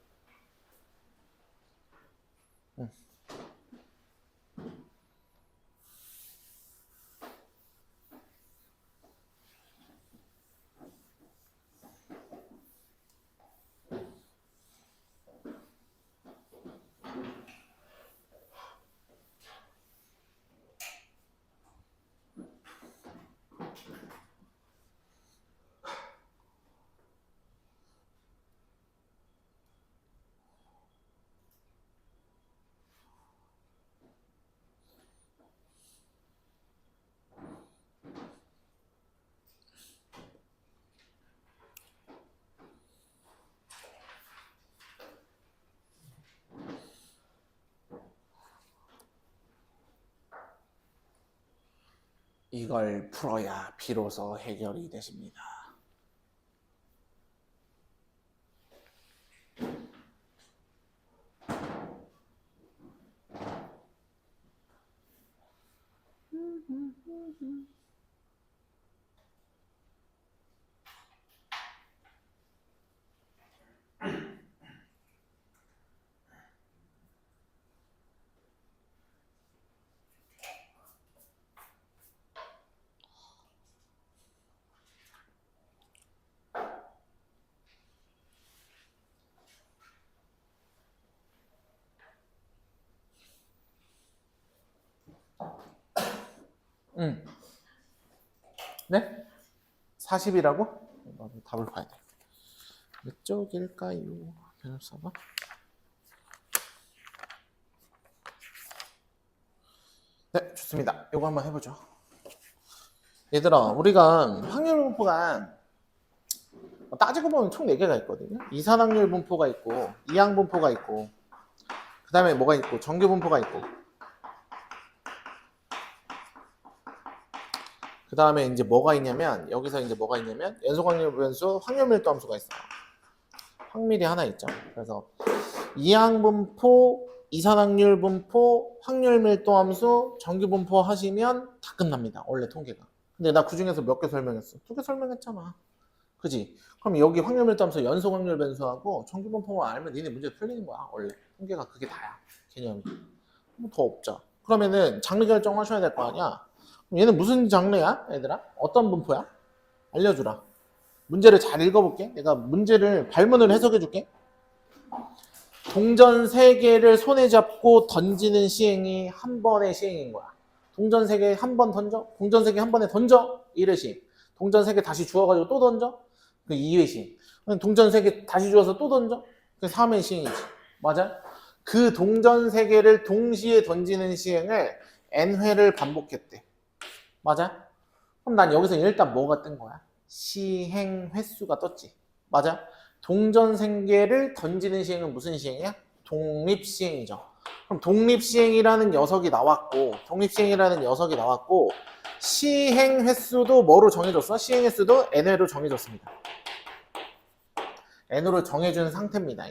이걸 풀어야 비로소 해결이 되십니다. 네? 40이라고? 답을 봐야 돼. 몇 쪽일까요? 변호사가? 네, 좋습니다. 이거 한번 해보죠. 얘들아, 우리가 확률 분포가 따지고 보면 총 4개가 있거든요. 이산확률 분포가 있고, 이항 분포가 있고, 그 다음에 뭐가 있고, 정규 분포가 있고, 그 다음에 이제 뭐가 있냐면, 여기서 이제 뭐가 있냐면, 연속확률 변수, 확률 밀도 함수가 있어요. 확밀이 하나 있죠. 그래서 이항 분포, 이산확률 분포, 확률 밀도 함수, 정규 분포 하시면 다 끝납니다. 원래 통계가. 근데 나 그 중에서 몇 개 설명했어? 2개 설명했잖아. 그지? 그럼 여기 확률 밀도 함수 연속 확률 변수하고 정규 분포만 알면 니네 문제 풀리는 거야. 원래 통계가 그게 다야. 개념이. 뭐 더 없죠. 그러면은 장르 결정하셔야 될 거 아니야. 그럼 얘는 무슨 장르야, 얘들아? 어떤 분포야? 알려주라. 문제를 잘 읽어볼게. 내가 문제를 발문을 해석해줄게. 동전 3개를 손에 잡고 던지는 시행이 한 번의 시행인 거야. 동전 3개 한 번 던져? 동전 3개 한 번에 던져? 1회 시행. 동전 3개 다시 주워가지고 또 던져? 그 2회 시행. 동전 3개 다시 주워서 또 던져? 그 3회 시행이지. 맞아? 그 동전 3개를 동시에 던지는 시행을 n회를 반복했대. 맞아? 그럼 난 여기서 일단 뭐가 뜬 거야? 시행 횟수가 떴지. 맞아? 동전 3개를 던지는 시행은 무슨 시행이야? 독립시행이죠. 그럼 독립시행이라는 녀석이 나왔고, 시행 횟수도 뭐로 정해졌어? 시행 횟수도 n회로 정해졌습니다. n으로 정해준 상태입니다.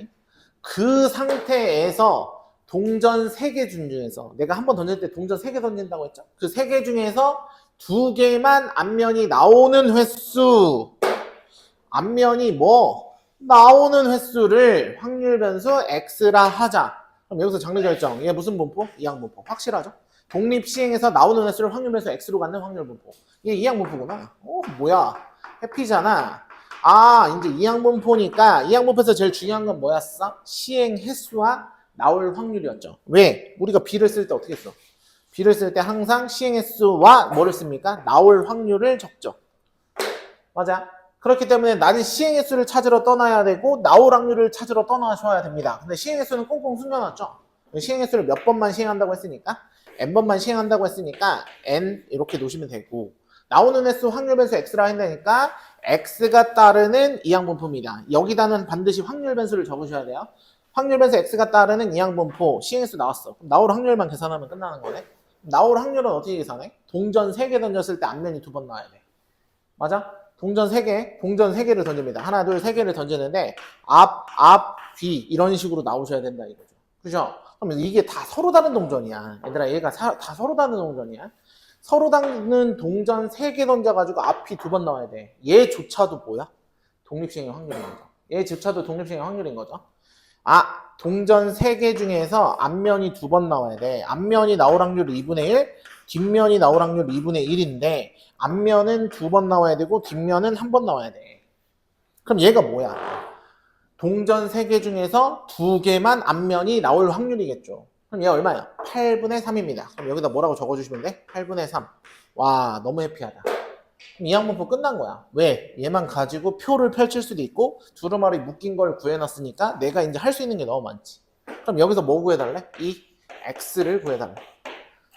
그 상태에서 동전 3개 중에서 내가 한 번 던질 때 동전 3개 던진다고 했죠? 그 3개 중에서 2개만 앞면이 나오는 횟수, 앞면이 뭐 나오는 횟수를 확률 변수 x라 하자. 그럼 여기서 장르 결정. 얘 무슨 분포? 이항 분포. 확실하죠? 독립 시행에서 나오는 횟수를 확률 변수 x로 갖는 확률 분포. 이게 이항 분포구나. 뭐야? 해피잖아. 아, 이제 이항 분포니까 이항 분포에서 제일 중요한 건 뭐였어? 시행 횟수와 나올 확률이었죠. 왜? 우리가 b를 쓸 때 어떻게 써? b를 쓸 때 항상 시행 횟수와 뭐를 씁니까? 나올 확률을 적죠. 맞아. 그렇기 때문에 나는 시행 횟수를 찾으러 떠나야 되고 나올 확률을 찾으러 떠나셔야 됩니다. 근데 시행 횟수는 꽁꽁 숨겨놨죠. 시행 횟수를 몇 번만 시행한다고 했으니까 n번만 시행한다고 했으니까 n 이렇게 놓으시면 되고, 나오는 횟수 확률 변수 x라 한다니까 x가 따르는 이항 분포입니다. 여기다는 반드시 확률 변수를 적으셔야 돼요. 확률 변수 x가 따르는 이항 분포 시행 횟수 나왔어. 그럼 나올 확률만 계산하면 끝나는 거네. 나올 확률은 어떻게 계산해? 동전 3개 던졌을 때 앞면이 2번 나와야 돼. 맞아? 동전 3개를 던집니다. 하나, 둘, 3개를 던지는데 앞, 뒤 이런 식으로 나오셔야 된다 이거죠. 그죠? 그러면 이게 다 서로 다른 동전이야. 얘들아, 얘가 다 서로 다른 동전이야. 서로 다른 동전 3개 던져가지고 앞이 2번 나와야 돼. 얘조차도 뭐야? 독립시행의 확률인 거죠. 얘조차도 독립시행의 확률인 거죠. 아, 동전 3개 중에서 앞면이 2번 나와야 돼. 앞면이 나올 확률 2분의 1, 뒷면이 나올 확률 2분의 1인데 앞면은 2번 나와야 되고 뒷면은 1번 나와야 돼. 그럼 얘가 뭐야? 동전 3개 중에서 2개만 앞면이 나올 확률이겠죠. 그럼 얘 얼마야? 8분의 3입니다. 그럼 여기다 뭐라고 적어주시면 돼? 8분의 3. 와, 너무 해피하다. 그럼 이항분포 끝난 거야. 왜? 얘만 가지고 표를 펼칠 수도 있고 두루마리 묶인 걸 구해놨으니까 내가 이제 할 수 있는 게 너무 많지. 그럼 여기서 뭐 구해달래? 이 x를 구해달래.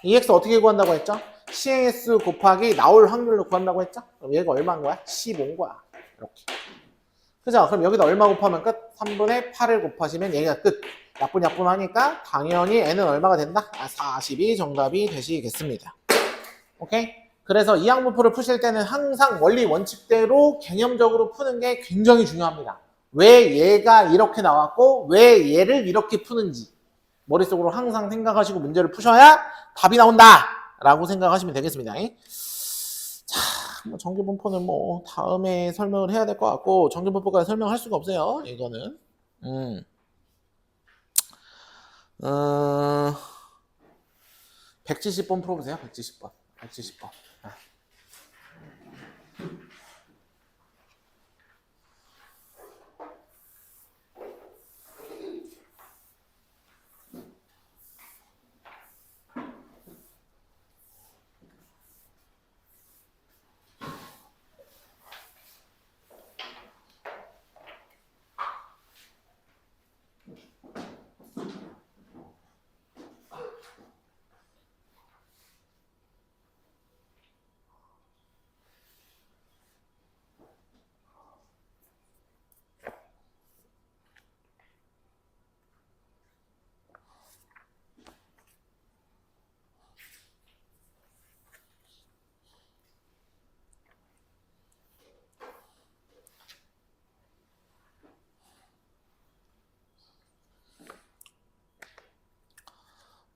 이 x 어떻게 구한다고 했죠? 시행횟수 곱하기 나올 확률로 구한다고 했죠? 그럼 얘가 얼마인 거야? 15인 거야. 이렇게. 그죠? 그럼 여기다 얼마 곱하면 끝? 3분의 8을 곱하시면 얘가 끝. 약분 하니까 당연히 n은 얼마가 된다? 40이 정답이 되시겠습니다. 오케이? 그래서 이항분포를 푸실 때는 항상 원리 원칙대로 개념적으로 푸는 게 굉장히 중요합니다. 왜 얘가 이렇게 나왔고 왜 얘를 이렇게 푸는지 머릿속으로 항상 생각하시고 문제를 푸셔야 답이 나온다 라고 생각하시면 되겠습니다. 자, 뭐 정규분포는 뭐 다음에 설명을 해야 될 것 같고 정규분포까지 설명할 수가 없어요. 이거는 170번 풀어보세요. 170번.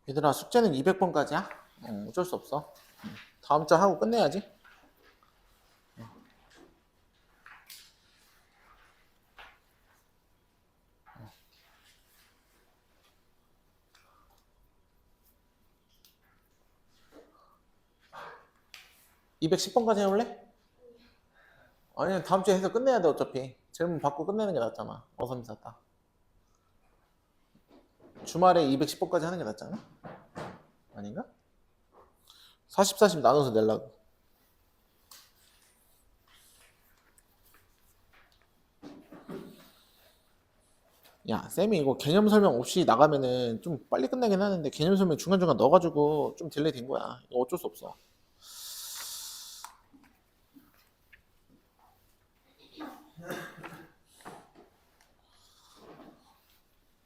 얘들아 숙제는 200번까지야? 어쩔 수 없어. 다음 주 하고 끝내야지. 210번까지 해올래? 아니 다음 주에 해서 끝내야 돼 어차피. 질문 받고 끝내는 게 낫잖아. 어선미사 딱. 주말에 210번까지 하는 게 낫잖아? 아닌가? 40, 40 나눠서 내려고. 야, 쌤이 이거 개념 설명 없이 나가면은 좀 빨리 끝나긴 하는데 개념 설명 중간중간 넣어가지고 좀 딜레이 된 거야. 이거 어쩔 수 없어.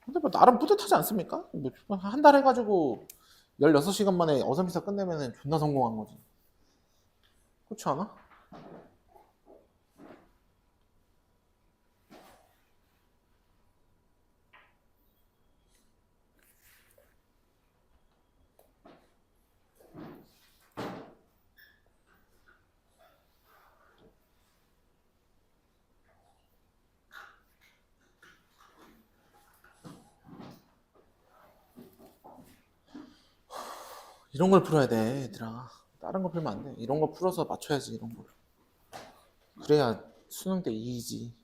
근데 뭐 나름 뿌듯하지 않습니까? 뭐 한 달 해가지고 16시간 만에 어선비사 끝내면은 존나 성공한 거지. 그렇지 않아? 이런 걸 풀어야 돼, 얘들아. 다른 거 풀면 안 돼. 이런 거 풀어서 맞춰야지, 이런 걸. 그래야 수능 때 이기지.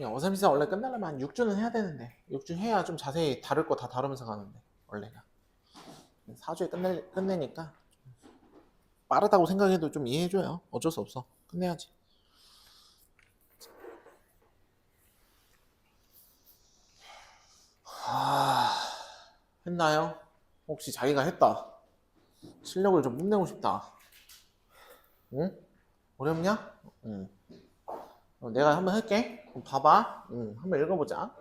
야, 어삼비사 원래 끝나려면 한 6주는 해야 되는데 6주 해야 좀 자세히 다룰 거 다 다루면서 가는데 원래가 4주에 끝내니까 빠르다고 생각해도 좀 이해해줘요. 어쩔 수 없어. 끝내야지. 했나요? 혹시 자기가 했다. 실력을 좀 뽐내고 싶다. 응? 어렵냐? 응. 내가 한번 할게. 그럼 봐봐. 한번 읽어보자.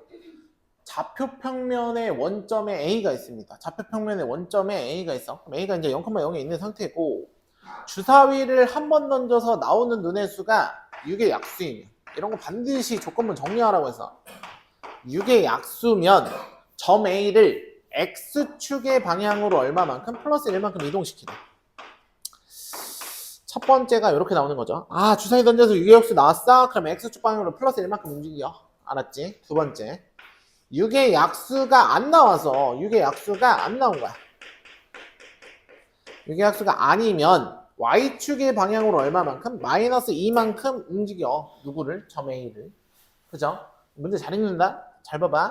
좌표평면의 원점에 A가 있습니다. 좌표평면의 원점에 A가 있어. 그럼 A가 이제 0,0에 있는 상태고 주사위를 한 번 던져서 나오는 눈의 수가 6의 약수이며 이런 거 반드시 조건문 정리하라고 해서 6의 약수면 점 A를 X축의 방향으로 얼마만큼 플러스 1만큼 이동시키다. 첫 번째가 이렇게 나오는 거죠. 아, 주사위 던져서 6의 약수 나왔어? 그럼 X축 방향으로 플러스 1만큼 움직여. 알았지? 두 번째. 6의 약수가 안 나와서 6의 약수가 안 나온 거야. 6의 약수가 아니면 Y축의 방향으로 얼마만큼? 마이너스 2만큼 움직여. 누구를? 점 A를. 그죠? 문제 잘 읽는다? 잘 봐봐.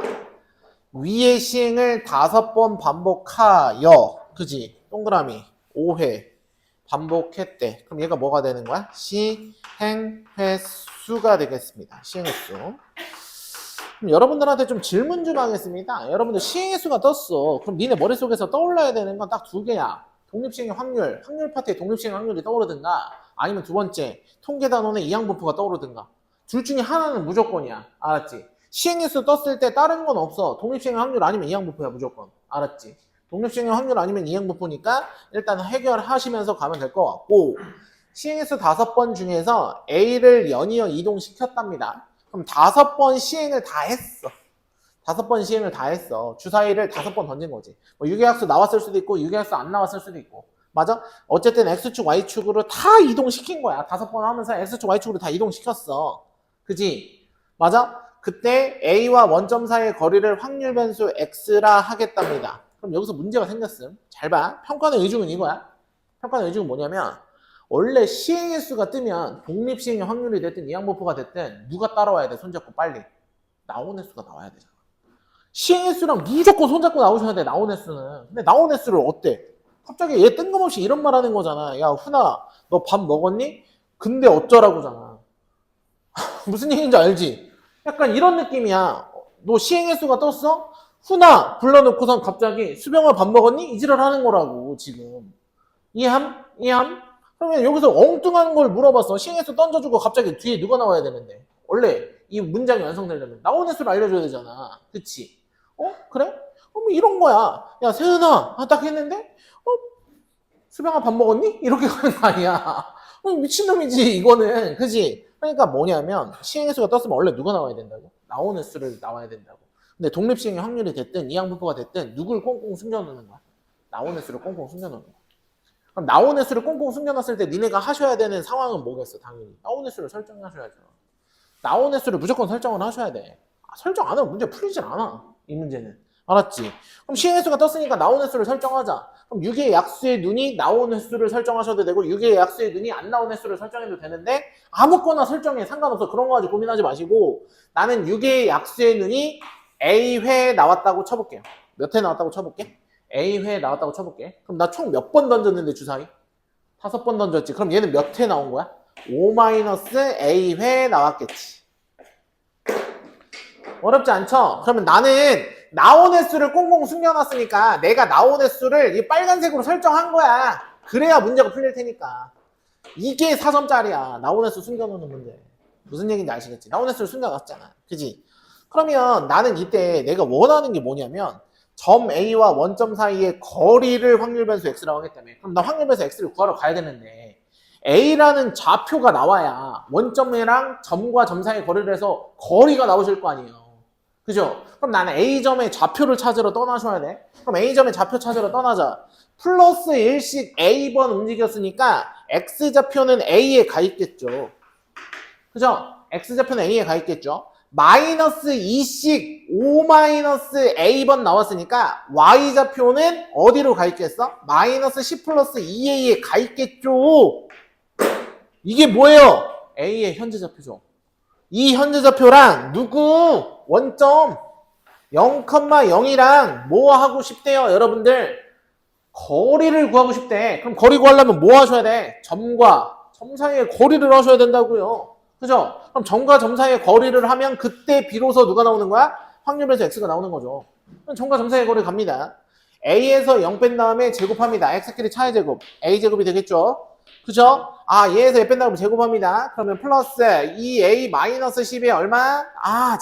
위의 시행을 5번 반복하여. 그지? 동그라미 5회 반복했대. 그럼 얘가 뭐가 되는 거야? 시행 횟수가 되겠습니다. 시행 횟수. 그럼 여러분들한테 좀 질문 좀 하겠습니다. 여러분들 시행 횟수가 떴어. 그럼 니네 머릿속에서 떠올라야 되는 건 딱 두 개야. 독립시행의 확률 파트에 독립시행 확률이 떠오르든가 아니면 두 번째 통계단원의 이항분포가 떠오르든가 둘 중에 하나는 무조건이야. 알았지? 시행횟수 떴을 때 다른 건 없어. 독립시행 확률 아니면 이항분포야 무조건. 알았지? 독립시행의 확률 아니면 이항분포니까 일단 해결하시면서 가면 될 것 같고, 시행횟수 5번 중에서 A를 연이어 이동시켰답니다. 그럼 5번 시행을 다 했어. 5번 시행을 다 했어. 주사위를 5번 던진 거지. 뭐 유계약수 나왔을 수도 있고 유계약수 안 나왔을 수도 있고. 맞아? 어쨌든 X축, Y축으로 다 이동시킨 거야. 5번 하면서 X축, Y축으로 다 이동시켰어. 그지? 맞아? 그때 A와 원점 사이의 거리를 확률 변수 X라 하겠답니다. 그럼 여기서 문제가 생겼음. 잘 봐. 평가는 의중은 이거야. 평가는 의중은 뭐냐면 원래 시행횟수가 뜨면 독립시행의 확률이 됐든 이항분포가 됐든 누가 따라와야 돼? 손잡고 빨리. 나온 횟수가 나와야 되잖아. 시행횟수랑 무조건 손잡고 나오셔야 돼. 나온 횟수는. 근데 나온 횟수를 어때? 갑자기 얘 뜬금없이 이런 말 하는 거잖아. 야 훈아 너 밥 먹었니? 근데 어쩌라고잖아. 무슨 얘기인지 알지? 약간 이런 느낌이야. 너 시행횟수가 떴어? 훈아 불러놓고선 갑자기 수병아 밥 먹었니? 이 지랄 하는 거라고 지금. 이해함? 이해함? 그러면 여기서 엉뚱한 걸 물어봤어. 시행횟수 던져주고 갑자기 뒤에 누가 나와야 되는데. 원래 이 문장이 완성되려면 나온 횟수를 알려줘야 되잖아. 그치? 그래? 뭐 이런 거야. 야 세은아 딱 했는데 수병아 밥 먹었니? 이렇게 가는 거 아니야. 미친놈이지 이거는. 그지? 그러니까 뭐냐면 시행횟수가 떴으면 원래 누가 나와야 된다고? 나온 횟수를 나와야 된다고. 근데 독립시행의 확률이 됐든 이항분포가 됐든 누굴 꽁꽁 숨겨놓는 거야? 나온 횟수를 꽁꽁 숨겨놓는 거야. 그럼 나온 횟수를 꽁꽁 숨겨놨을 때 니네가 하셔야 되는 상황은 뭐겠어? 당연히 나온 횟수를 설정하셔야죠. 나온 횟수를 무조건 설정을 하셔야 돼. 설정 안 하면 문제 풀리질 않아. 이 문제는. 알았지? 그럼 시행횟수가 떴으니까 나온 횟수를 설정하자. 그럼 유기의 약수의 눈이 나온 횟수를 설정하셔도 되고 유기의 약수의 눈이 안 나온 횟수를 설정해도 되는데 아무거나 설정해. 상관없어. 그런 거 가지고 고민하지 마시고 나는 유기의 약수의 눈이 A회에 나왔다고 쳐볼게요. 몇 회 나왔다고 쳐볼게. A회에 나왔다고 쳐볼게. 그럼 나 총 몇 번 던졌는데 주사위? 5번 던졌지. 그럼 얘는 몇 회 나온 거야? 5-A회 나왔겠지. 어렵지 않죠? 그러면 나는 나온 횟수를 꽁꽁 숨겨놨으니까 내가 나온 횟수를 이 빨간색으로 설정한 거야. 그래야 문제가 풀릴 테니까. 이게 4점짜리야. 나온 횟수 숨겨놓는 문제. 무슨 얘기인지 아시겠지? 나온 횟수를 숨겨놨잖아. 그지? 그러면 나는 이때 내가 원하는 게 뭐냐면 점 A와 원점 사이의 거리를 확률 변수 X라고 하기 때문에 그럼 나 확률 변수 X를 구하러 가야 되는데 A라는 좌표가 나와야 원점이랑 점과 점 사이의 거리를 해서 거리가 나오실 거 아니에요. 그죠? 그럼 나는 A점의 좌표를 찾으러 떠나셔야 돼. 그럼 A점의 좌표 찾으러 떠나자. 플러스 1씩 A번 움직였으니까 X좌표는 A에 가 있겠죠. 그죠? X좌표는 A에 가 있겠죠. 마이너스 2씩 5-A번 나왔으니까 Y좌표는 어디로 가 있겠어? 마이너스 10 플러스 2A에 가 있겠죠. 이게 뭐예요? A의 현재좌표죠. 이 현재좌표랑 누구? 원점 0,0이랑 뭐 하고 싶대요 여러분들? 거리를 구하고 싶대. 그럼 거리 구하려면 뭐 하셔야 돼? 점과 점 사이의 거리를 하셔야 된다고요. 그죠? 그럼 점과 점 사이의 거리를 하면 그때 비로소 누가 나오는 거야? 확률 변수 X가 나오는 거죠. 그럼 점과 점 사이의 거리 갑니다. A에서 0 뺀 다음에 제곱합니다. X끼리 차의 제곱. A제곱이 되겠죠? 그죠? 얘에서 얘 뺀다고 제곱합니다. 그러면 플러스 2A 마이너스 10에 얼마?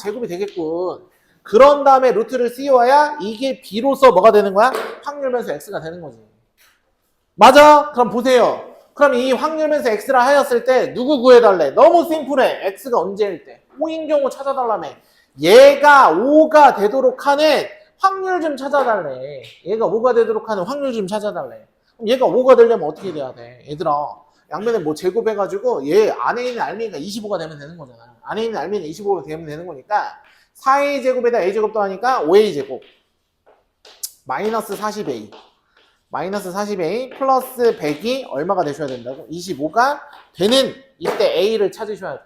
제곱이 되겠군. 그런 다음에 루트를 씌워야 이게 비로소 뭐가 되는 거야? 확률 변수 X가 되는 거지. 맞아? 그럼 보세요. 그럼 이 확률 변수 X라 하였을 때 누구 구해달래? 너무 심플해. X가 언제일 때? 5인 경우 찾아달라며. 얘가 5가 되도록 하는 확률 좀 찾아달래. 얘가 5가 되도록 하는 확률 좀 찾아달래. 그럼 얘가 5가 되려면 어떻게 돼야 돼? 얘들아, 양면에 뭐 제곱해가지고 얘 안에 있는 알맹이가 25가 되면 되는 거잖아. 안에 있는 알맹이가 25가 되면 되는 거니까 4A 제곱에다 A 제곱 더하니까 5A 제곱 마이너스 40A 마이너스 40A 플러스 100이 얼마가 되셔야 된다고? 25가 되는 이때 A를 찾으셔야 돼.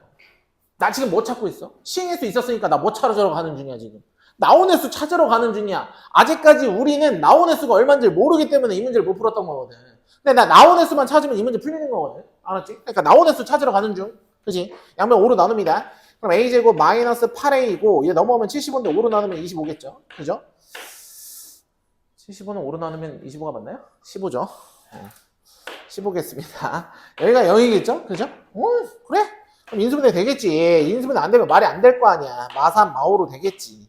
나 지금 뭐 찾고 있어? 시행횟수 있었으니까 나 뭐 찾으러 가는 중이야 지금. 나온 횟수 찾으러 가는 중이야. 아직까지 우리는 나온 횟수가 얼마인지 모르기 때문에 이 문제를 못 풀었던 거거든. 근데 나 나온 횟수만 찾으면 이 문제 풀리는 거거든. 알았지? 그러니까 나온 횟수 찾으러 가는 중. 그치? 양면 5로 나눕니다. 그럼 A제곱 마이너스 8A이고 얘 넘어오면 75인데 5로 나누면 25겠죠? 그죠? 75는 5로 나누면 25가 맞나요? 15죠. 15겠습니다. 여기가 0이겠죠? 그죠? 그래? 그럼 인수분해 되겠지. 인수분해 안 되면 말이 안 될 거 아니야. 마삼, 마오로 되겠지.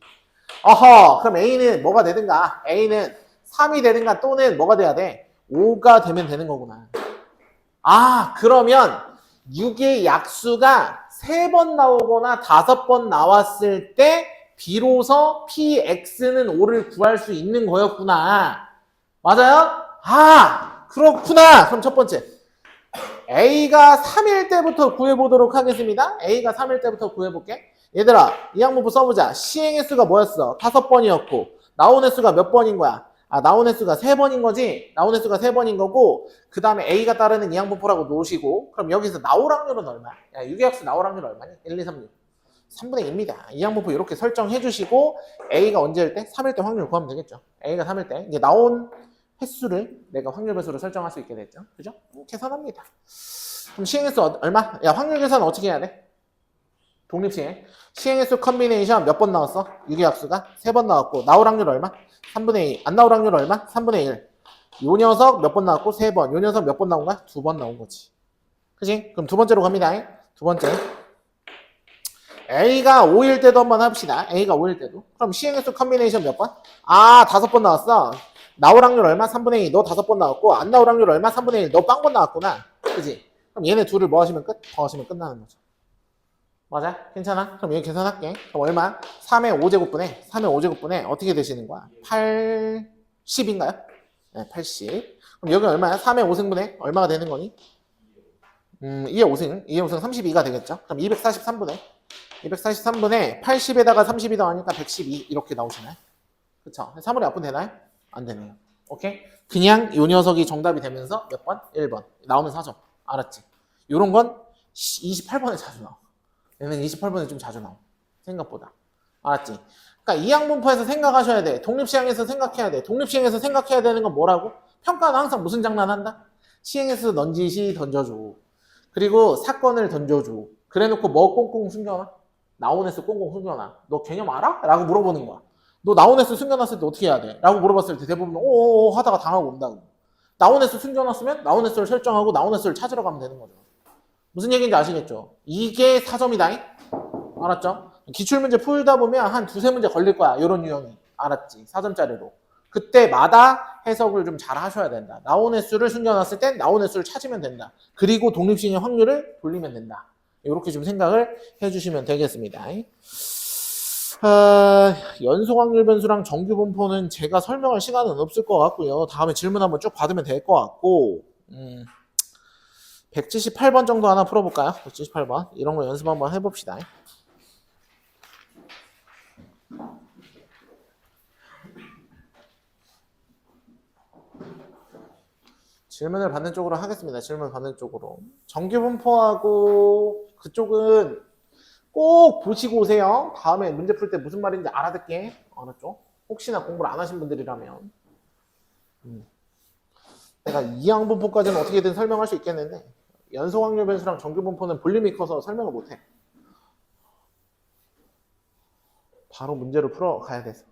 어허, 그럼 A는 뭐가 되든가? A는 3이 되든가 또는 뭐가 돼야 돼? 5가 되면 되는 거구나. 아, 그러면 6의 약수가 3번 나오거나 5번 나왔을 때 비로소 px는 5를 구할 수 있는 거였구나. 맞아요? 아, 그렇구나. 그럼 첫 번째. A가 3일 때부터 구해보도록 하겠습니다. A가 3일 때부터 구해볼게. 얘들아, 이 항목부 써보자. 시행 횟수가 뭐였어? 5번이었고 나온 횟수가 몇 번인 거야? 아, 나온 횟수가 3번인 거지? 나온 횟수가 3번인 거고 그 다음에 A가 따르는 이 항목부라고 놓으시고 그럼 여기서 나올 확률은 얼마야? 야, 유기약수 나올 확률 얼마니? 1, 2, 3, 6. 3분의 2입니다. 이 항목부 이렇게 설정해 주시고 A가 언제일 때? 3일 때 확률 구하면 되겠죠. A가 3일 때. 이제 나온 횟수를 내가 확률 배수로 설정할 수 있게 됐죠. 그죠? 계산합니다. 그럼 시행횟수 얼마? 야, 확률 계산 어떻게 해야 돼? 독립시행. 시행횟수 컨비네이션 몇 번 나왔어? 유기약수가 3번 나왔고 나올 확률 얼마? 3분의 2. 안 나올 확률 얼마? 3분의 1. 요 녀석 몇 번 나왔고 3번. 요 녀석 몇 번 나온 거야? 2번 나온 거지. 그치? 그럼 두 번째로 갑니다. 두 번째. A가 5일 때도 한번 합시다. A가 5일 때도. 그럼 시행횟수 컨비네이션 몇 번? 아, 5번 나왔어. 나올 확률 얼마? 3분의 2. 너 5번 나왔고 안 나올 확률 얼마? 3분의 1. 너 빵번 나왔구나. 그지? 그럼 얘네 둘을 뭐 하시면 끝? 더하시면 끝나는 거죠. 맞아? 괜찮아? 그럼 여기 계산할게. 그럼 얼마? 3의 5제곱분에 3의 5제곱분에 어떻게 되시는 거야? 80인가요? 네, 80. 그럼 여기 얼마야? 3의 5승분에 얼마가 되는 거니? 2의 5승. 2의 5승 32가 되겠죠? 그럼 243분에 80에다가 32 더하니까 112 이렇게 나오시나요? 그쵸? 3월에 약분 되나요? 안 되네요. 오케이? 그냥 요 녀석이 정답이 되면서 몇 번? 1번. 나오면 4점. 알았지? 요런 건 28번에 자주 나와. 얘는 28번에 좀 자주 나와. 생각보다. 알았지? 그러니까 이항분포에서 생각하셔야 돼. 독립시행에서 생각해야 돼. 독립시행에서 생각해야 되는 건 뭐라고? 평가는 항상 무슨 장난한다? 시행에서 넌지시 던져줘. 그리고 사건을 던져줘. 그래놓고 뭐 꽁꽁 숨겨놔? 나온 횟수 꽁꽁 숨겨놔. 너 개념 알아? 라고 물어보는 거야. 너 나온 횟수 숨겨놨을 때 어떻게 해야 돼? 라고 물어봤을 때 대부분 오오오 하다가 당하고 온다고. 나온 횟수 숨겨놨으면 나온 횟수를 설정하고 나온 횟수를 찾으러 가면 되는 거죠. 무슨 얘기인지 아시겠죠? 이게 4점이다. 알았죠? 기출문제 풀다 보면 한 두세 문제 걸릴 거야. 이런 유형이. 알았지? 4점짜리로. 그때마다 해석을 좀 잘 하셔야 된다. 나온 횟수를 숨겨놨을 땐 나온 횟수를 찾으면 된다. 그리고 독립시행의 확률을 돌리면 된다. 이렇게 좀 생각을 해주시면 되겠습니다. 연속 확률 변수랑 정규 분포는 제가 설명할 시간은 없을 것 같고요. 다음에 질문 한번 쭉 받으면 될 것 같고 178번 정도 하나 풀어볼까요? 178번 이런 거 연습 한번 해봅시다. 질문을 받는 쪽으로 하겠습니다. 질문 받는 쪽으로. 정규 분포하고 그쪽은 꼭 보시고 오세요. 다음에 문제 풀 때 무슨 말인지 알아듣게. 알았죠? 혹시나 공부를 안 하신 분들이라면. 내가 이항 분포까지는 어떻게든 설명할 수 있겠는데 연속 확률 변수랑 정규 분포는 볼륨이 커서 설명을 못해. 바로 문제로 풀어 가야 돼서.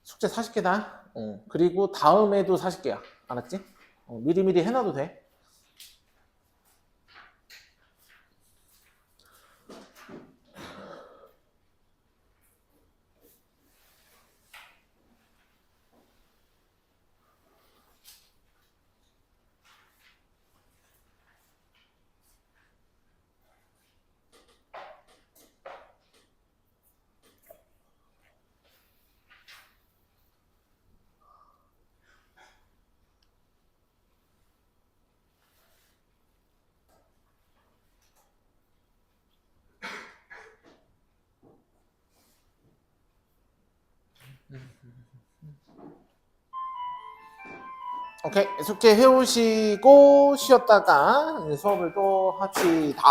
숙제 40개다. 그리고 다음에도 40개야. 알았지? 미리미리 해놔도 돼. 오케이. 숙제 해오시고 쉬었다가 수업을 또 합시다.